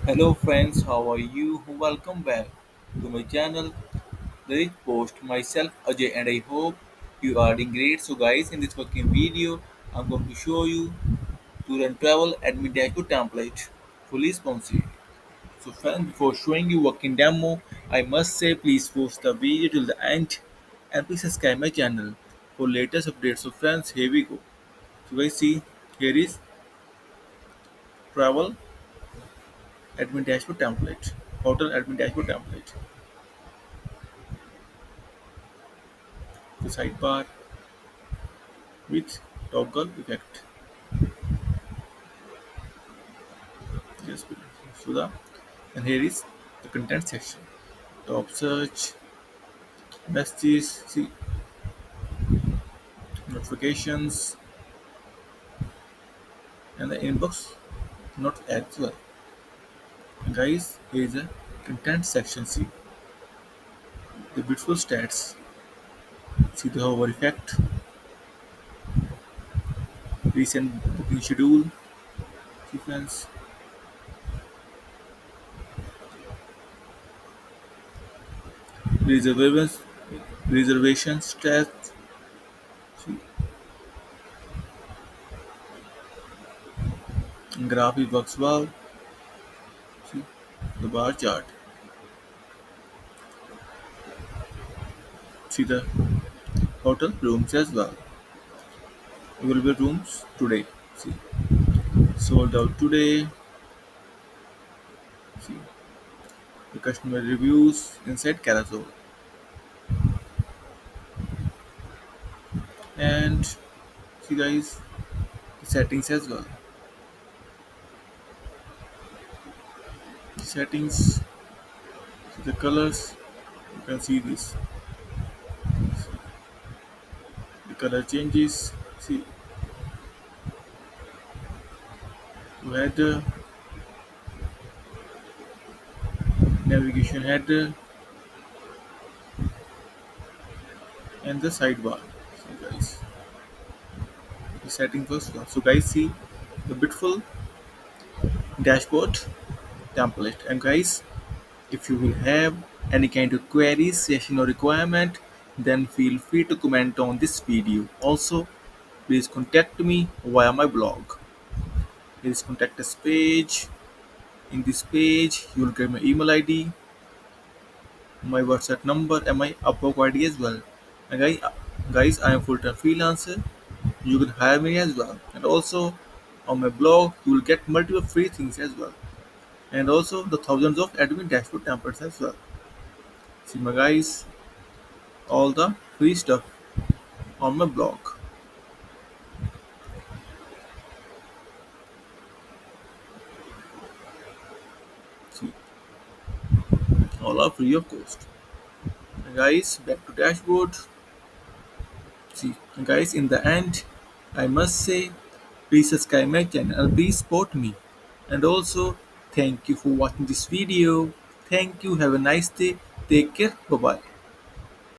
Hello friends, how are you? Welcome back to my channel, Therichpost. Myself Ajay and I hope you are doing great. So guys, in this working video, I'm going to show you to run Travel admin dashboard template fully sponsored. So friends, before showing you working demo, I must say please watch the video till the end and please subscribe my channel for latest updates. So friends, here we go. So guys see, here is Travel admin dashboard template, hotel admin dashboard template. The sidebar with toggle effect. Just so the and here is the content section. Top search, messages, see notifications, and the inbox not as well. Guys, here is a content section. See the beautiful stats. See the hover effect, recent booking schedule, sequence, reservations, reservation stats. See graph it works well. See the bar chart. See the hotel rooms as well. Available rooms today. See, sold out today. See, the customer reviews inside carousel. And see guys, the settings as well. Settings, see the colors. You can see this. The color changes. See, header, navigation header, and the sidebar. So guys, the setting first one. So guys, see the beautiful dashboard template. And guys, if you will have any kind of queries, session or requirement, then feel free to comment on this video. Also, please contact me via my blog. Here is contact us page. In this page, you will get my email ID, my WhatsApp number, and my Upwork ID as well. And guys, I am full-time freelancer. You can hire me as well. And also, on my blog, you will get multiple free things as well. And also the thousands of admin dashboard templates as well. See my guys, all the free stuff on my blog. See, all are free of cost. Guys, back to dashboard. See, guys, in the end, I must say, please subscribe my channel and please support me. And also, thank you for watching this video. Thank you. Have a nice day. Take care. Bye bye.